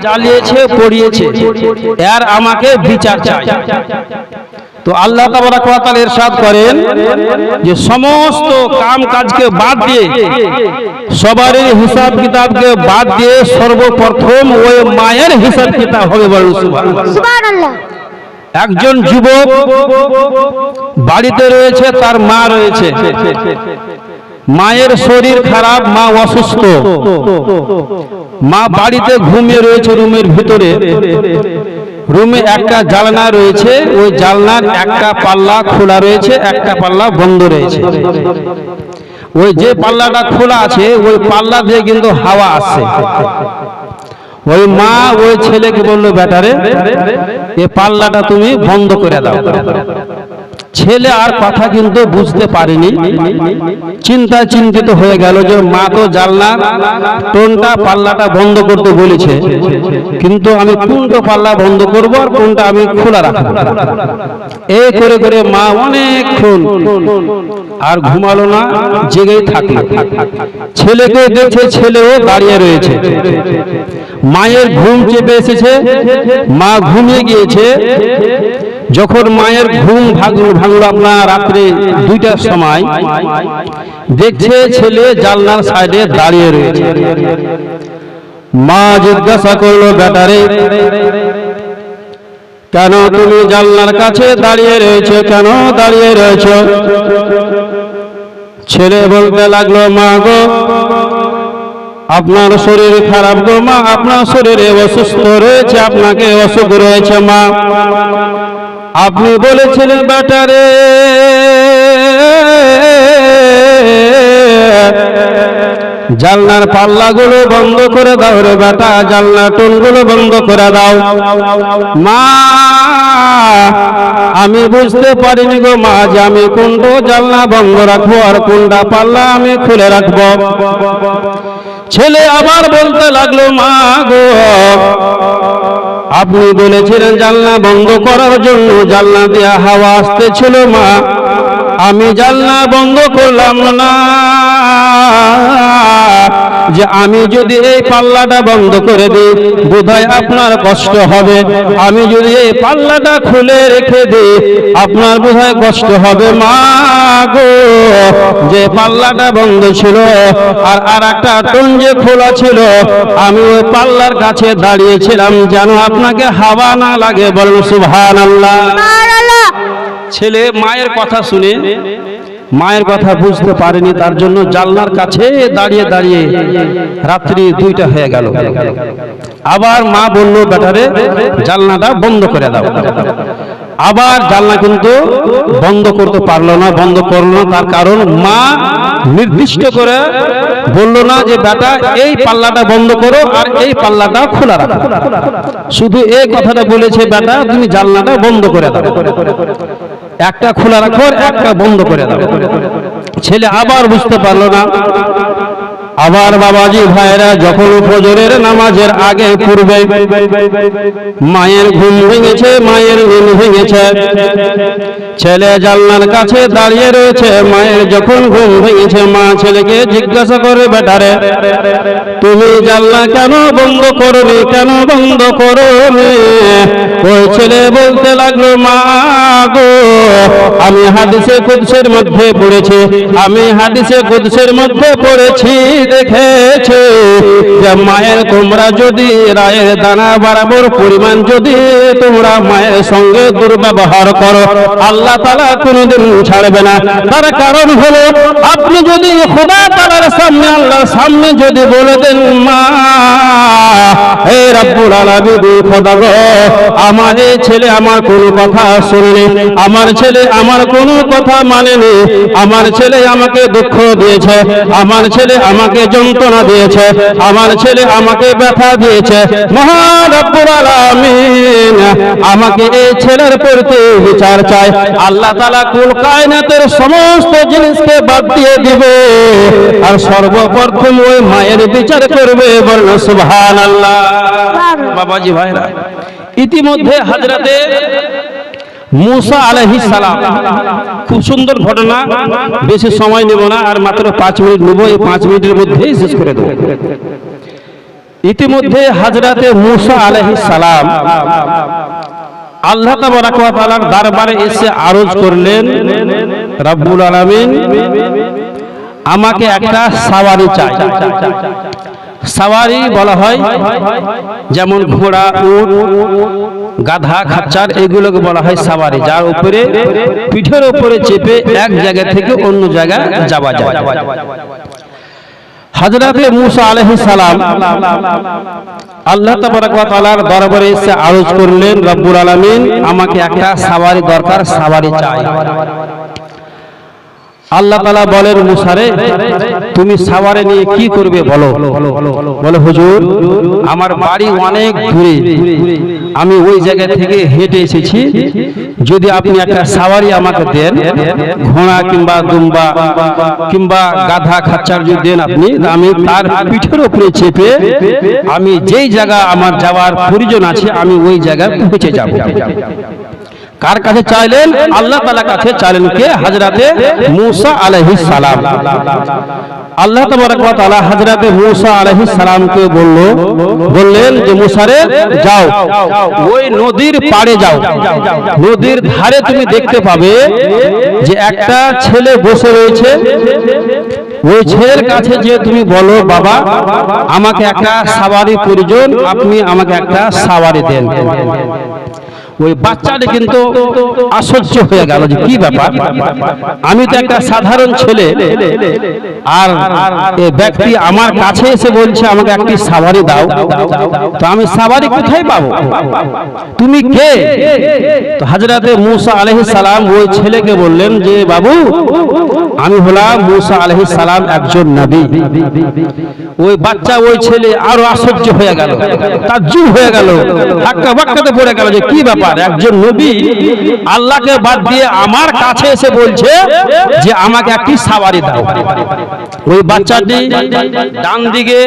জ্বালিয়েছে পড়িয়েছে, এর আমাকে বিচার চাই। তো আল্লাহ তাবারক ওয়া তাআলা ইরশাদ করেন যে সমস্ত কাম কাজকে বাদ দিয়ে, সবারই হিসাব কিতাবকে বাদ দিয়ে সর্বপ্রথম ওই মায়ের হিসাব কিতাব হবে। বলুন সুবহানাল্লাহ। একজন যুবক বাড়িতে রয়েছে, তার মা রয়েছে, মায়ের শরীর খারাপ, মা অসুস্থ, মা বাড়িতে ঘুমিয়ে রয়েছে রুমের ভিতরে। রুমে একটা জানলা রয়েছে, ওই জানলার একটা পাল্লা খোলা রয়েছে, একটা পাল্লা বন্ধ রয়েছে। ওই যে পাল্লাটা খোলা আছে ওই পাল্লা দিয়ে কিন্তু হাওয়া আসছে। ওই মা ওই ছেলেকে বললো, বেটারে এই পাল্লাটা তুমি বন্ধ করে দাও। ছেলে আর কথা কিন্তু বুঝতে পারেনি, চিন্তিত হয়ে গেল যে মা তো জানলা কোনটা পাল্লাটা বন্ধ করতে বলেছে, কিন্তু আমি কোনটা পাল্লা বন্ধ করব আর কোনটা আমি খোলা রাখবো। এই করে করে মা অনেকক্ষণ আর ঘুমালো না, জেগেই থাকলো। ছেলেকে দেখছে ছেলেও দাঁড়িয়ে রয়েছে। মায়ের ঘুম চেপে এসেছে, মা ঘুমিয়ে গিয়েছে। যখন মায়ের ঘুম ভাঙলো আপনার রাত্রে 2টার সময়, দেখছে ছেলে জানলার সাইডে দাঁড়িয়ে রয়েছে। মা জিজ্ঞাসা করলো, বেটারে কেন তুমি জানলার কাছে দাঁড়িয়ে রয়েছো, কেন দাঁড়িয়ে রয়েছো? ছেলে বলতে লাগলো, মা গো আপনার শরীর খারাপ গো মা, আপনার শরীরে অসুস্থ রয়েছে, আপনাকে অসুখ রয়েছে মা। আপনি বলেছিলেন বেটারে জানলার পাল্লাগুলো বন্ধ করে দাও রে বেটা, জানলার টোনগুলো বন্ধ করে দাও। মা আমি বুঝতে পারিনি গো মা যে আমি কোনটা জানলা বন্ধ রাখবো আর কোনটা পাল্লা আমি খুলে রাখবো। ছেলে আবার বলতে লাগলো, মা গো আপনি বলেছিলেন জানলা বন্ধ করার জন্য, জানলা দিয়ে হাওয়া আসতেছিল মা, আমি জানলা বন্ধ করলাম না, যে আমি যদি এই পাল্লাটা বন্ধ করে দিই বোধহয় আপনার কষ্ট হবে, আমি যদি এই পাল্লাটা খুলে রেখে দিই আপনার বোধহয় কষ্ট হবে। মা গো যে পাল্লাটা বন্ধ ছিল আর একটা টোন যে খোলা ছিল, আমি ওই পাল্লার কাছে দাঁড়িয়েছিলাম যেন আপনাকে হাওয়া না লাগে। বলুন সুবহানাল্লাহ। ছেলে মায়ের কথা শুনে মায়ের কথা বুঝতে পারেনি, তার জন্য জানলার কাছে দাঁড়িয়ে দাঁড়িয়ে রাত্রি 2টা হয়ে গেল। আবার মা বলল, বেটারে জানলাটা বন্ধ করে দাও। আবার জানলা কিন্তু বন্ধ করতে পারলো না, বন্ধ করলো না। তার কারণ মা নির্দিষ্ট করে বললো না যে বেটা এই পাল্লাটা বন্ধ করো আর এই পাল্লাটা খোলা রাখো, শুধু এই কথাটা বলেছে, বেটা তুমি জানলাটা বন্ধ করে দাও, একটা খোলা রাখো একটা বন্ধ করে দাও। ছেলে আবার বুঝতে পারলো না। আবার বাবাজি ভাইরা যখন ফজরের নামাজের আগে পূর্বে মায়ের ঘুম ভেঙেছে, মায়ের ঘুম ভেঙেছে, ছেলে জানলার কাছে দাঁড়িয়ে রয়েছে। মায়ের যখন ঘুম ভেঙেছে, মা ছেলেকে জিজ্ঞাসা করে, বেটারে তুমি জানলা কেন বন্ধ করনি, কেন বন্ধ করনি? ওই ছেলে বলতে লাগলো, মা গো আমি হাদিসে কুদসের মধ্যে পড়েছি, আমি হাদিসে কুদসের মধ্যে পড়েছি, দেখেছে যে মায়ের তোমরা যদি রায়ের দানা বরাবর পরিমাণ যদি তোমরা মায়ের সঙ্গে দুর্ব্যবহার করো আল্লাহ তাআলা কোনোদিন ছাড়বে না। তার কারণ হলো আপনি যদি খোদা তাআলার সামনে, আল্লাহর সামনে যদি বলে দেন, মা হে রব্বুল আলামিন খোদা গো আমার এই ছেলে আমার কোনো কথা শুনেনি, আমার ছেলে আমার কোনো কথা মানেনি, আমার ছেলে আমাকে দুঃখ দিয়েছে, আমার ছেলে আমাকে যন্ত্রণা দিয়েছে, আমার ছেলে আমাকে ব্যথা দিয়েছে, মহান রব্বুল আলামিন আমাকে এই ছেলের প্রতি বিচার চাই। আল্লাহ তাআলা কুল কায়নাতের সমস্ত জিনিসকে বাদ দিয়ে দিবে আর সর্বপ্রথম ওই মায়ের বিচার করবে। বলুন সুবহানাল্লাহ। বাবাজি ভাইরা, ইতিমধ্যে হযরতে मूसा আলাইহিস সালাম, খুব সুন্দর ঘটনা, বেশি সময় নেব না, আর মাত্র 5 মিনিট নেব, এই 5 মিনিটের মধ্যেই শেষ করে দেব। ইতিমধ্যে হযরতে মূসা আলাইহিস সালাম আল্লাহ তাবারাক ওয়া তাআলার দরবারে এসে আরজ করলেন, রব্বুল আলামিন আমাকে একটা সাওয়ারি চাই। সাওয়ারি বলা হয় যেমন ঘোড়া, উট, গাধা, খাচ্চার, এগুলোকে বলা হয় সাওয়ারি, যার উপরে পিঠের উপরে চেপে এক জায়গা থেকে অন্য জায়গায় যাওয়া যায়। হযরতে মূসা আলাইহিস সালাম আল্লাহ তাবারাক ওয়া তাআলার দরবারে এসে আরজ করলেন, রব্বুল আলামিন আমাকে একটা সাওয়ারি দরকার, সাওয়ারি চাই। আল্লাহ তাআলা বলেন, মূসারে তুমি সাওয়ারি নিয়ে কি করবে বলো। বলে, হুজুর আমার বাড়ি অনেক দূরে, আমি ওই জায়গা থেকে হেঁটে এসেছি, যদি আপনি একটা সাওয়ারি আমাকে দেন, ঘোড়া কিংবা দুম্বা কিংবা গাধা, খাচ্চার যদি দেন আপনি, আমি তার পিঠের উপরে চেপে আমি যেই জায়গা আমার যাওয়ার প্রয়োজন আছে আমি ওই জায়গায় পৌঁছে যাব। কার কাছে চাইলেন? আল্লাহ তাআলার কাছে চাইলেন। কে? হযরতে মূসা আলাইহিস সালাম। আল্লাহ তাবারাক ওয়া তাআলা হযরতে মূসা আলাইহিস সালামকে বললেন যে মূসারে যাও, ওই নদীর পাড়ে যাও, নদীর ধারে তুমি দেখতে পাবে যে একটা ছেলে বসে রয়েছে, ওই ছেলের কাছে যে তুমি বলো, বাবা আমাকে একটা সাওয়ারি প্রয়োজন, আপনি আমাকে একটা সাওয়ারি দেন। ওই বাচ্চাটা কিন্তু আশ্চর্য হয়ে গেল যে কি ব্যাপার, আমি তো একটা সাধারণ ছেলে, আর এই ব্যক্তি আমার কাছে এসে বলছে আমাকে একটি সাওয়ারি দাও, তো আমি সাওয়ারি কোথায় পাবো? তুমি কে? তো হযরতে মূসা আলাইহিস সালাম ওই ছেলেকে বললেন যে বাবু আমি হলাম মূসা আলাইহিস সালাম, একজন নবী। ওই বাচ্চা, ওই ছেলে আরো আশ্চর্য হয়ে গেল, তাজ্জুব হয়ে গেল, ধাক্কা বাক্কাতে পড়ে গেল যে কি ব্যাপার, একজন নবী আল্লাহকে বাদ দিয়ে আমার কাছে এসে বলছে যে আমাকে একটি সাওয়ারি দাও। ওই বাচ্চাটি ডান দিকে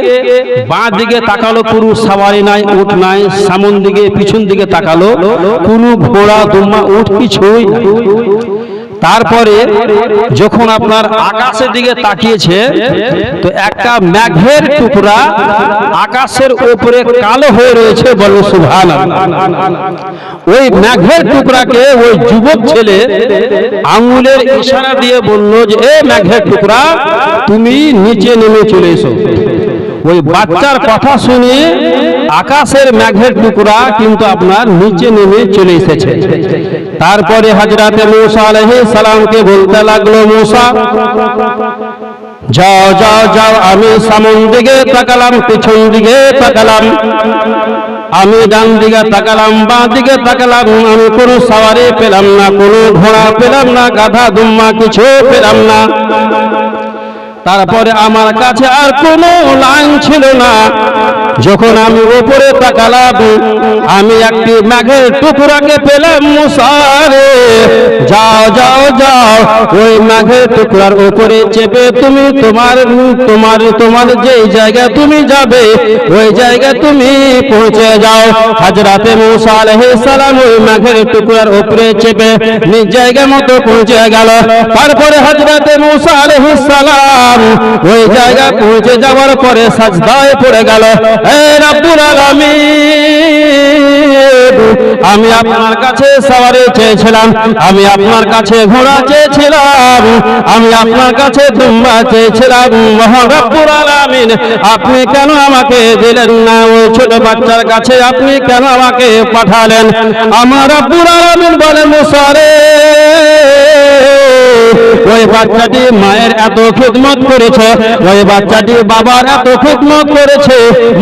বাঁ দিকে তাকালো, কোনো সাওয়ারি নাই, উট নাই, সামন দিকে পিছন দিকে তাকালো, কোনো ঘোড়া দুম্বা উট কিছুই নাই। তারপরে যখন আপনার আকাশের দিকে তাকিয়েছে তো একটা মেঘের টুকরা আকাশের উপরে কালো হয়ে রয়েছে, বলো সুবহানাল্লাহ। ওই মেঘের টুকরাকে ওই যুবক ছেলে আঙ্গুলের ইশারা দিয়ে বলল যে এ মেঘের টুকরা তুমি নিচে নেমে চলে এসো। ওই বাচ্চার কথা শুনে আকাশের মেঘের টুকরা কিন্তু আপনার নিচে নেমে চলে এসেছে। তারপরে হযরতে মূসা আলাইহিস সালামকে বলতে লাগলো, মূসা যাও যাও যাও, আমি সামন দিকে তাকালাম, পিছন দিকে তাকালাম, আমি ডান দিকে তাকালাম, বাঁ দিকে তাকালাম, আমি কোনো সাওয়ারি পেলাম না, কোনো ঘোড়া পেলাম না, গাধা দুম্বা কিছু পেলাম না। তারপরে আমার কাছে আর কোনো লাইন ছিল না। যখন আমি উপরে তাকালাম আমি একটি মেঘের টুকরাকে পেলাম। মূসা রে যাও যাও যাও, ওই মেঘের টুকরার উপরে চেপে তুমি তোমার যেই জায়গা তুমি যাবে ওই জায়গা তুমি পৌঁছে যাও। হযরতে মূসা আলাইহিস সালাম ওই মেঘের টুকরার উপরে চেপে নিজ জায়গা মতো পৌঁছে গেল। তারপরে হযরতে মূসা আলাইহিস সালাম ওই জায়গা পৌঁছে যাওয়ার পরে সাজদায় পড়ে গেল। হে রব্বুল আলামিন, আমি আপনার কাছে সাওয়ারি চেয়েছিলাম, আমি আপনার কাছে ঘোড়া চেয়েছিলাম, আমি আপনার কাছে দুম্বা চেয়েছিলাম, মহান রব্বুল আলামিন আপনি কেন আমাকে দিলেন না? ওই ছোট বাচ্চার কাছে আপনি কেন আমাকে পাঠালেন? আমার রব্বুল আলামিন বলেন, মূসা রে ওই বাচ্চাটি মায়ের এত খিদমত করেছে, ওই বাচ্চাটি বাবার এত খিদমত করেছে,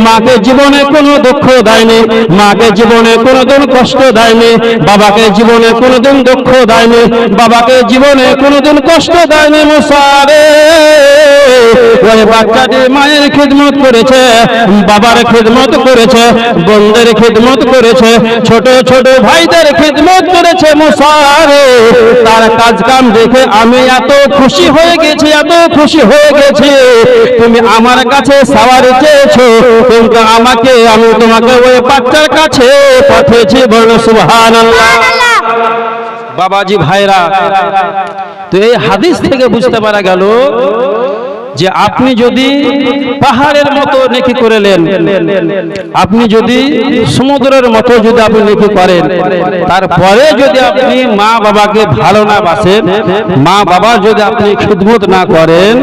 মাকে জীবনে কোনো দুঃখ দেয়নি, মাকে জীবনে কোনোদিন কষ্ট দেয়নি, বাবাকে জীবনে কোনোদিন দুঃখ দেয়নি, বাবাকে জীবনে কোনোদিন কষ্ট দেয়নি। মূসা রে ওই বাচ্চাটি মায়ের খিদমত করেছে, বাবার খিদমত করেছে, বোনদের খিদমত করেছে, ছোট ছোট ভাইদের খিদমত করেছে। মূসা রে তার কাজ কাম দেখে আমি এত খুশি হয়ে গেছি, এত খুশি হয়ে গেছি। তুমি আমার কাছে সাওয়ারি চেয়েছো, কিন্তু আমি তোমাকে ওই বাচ্চার কাছে পাঠিয়েছি। বলো সুবহানাল্লাহ। বাবাজি ভাইরা, তো এই হাদিস থেকে বুঝতে পারা গেল যে আপনি যদি পাহাড়ের মতো নেকি করলেন, আপনি যদি সমুদ্রের মতো যদি আপনি নেকি করেন, তারপরে যদি আপনি মা বাবাকে ভালো না বাসেন, মা বাবা যদি আপনি খিদমত না করেন,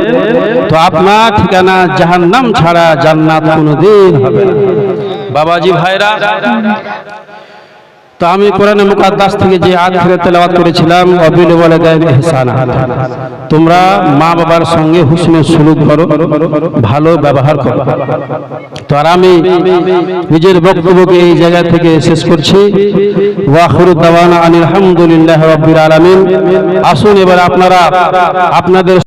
তো আপনার ঠিকানা জাহান্নাম ছাড়া জান্নাত কোনোদিন হবে না। বাবাজি ভাইরা, তো আমি কোরআনে মুকাদ্দাস থেকে যে আয়াত ফিরে তেলাওয়াত করেছিলাম, ওয়াবিল ওয়ালিদাইনি ইহসানা, তোমরা মা বাবার সঙ্গে হুসনে সুলুক করো, ভালো ব্যবহার করো। তো আর আমি নিজের বক্তব্যকে এই জায়গা থেকে শেষ করছি। ওয়া আখিরু দাওয়ানা আনিল হামদুলিল্লাহি রাব্বিল আলামিন। আসুন এবার আপনারা আপনাদের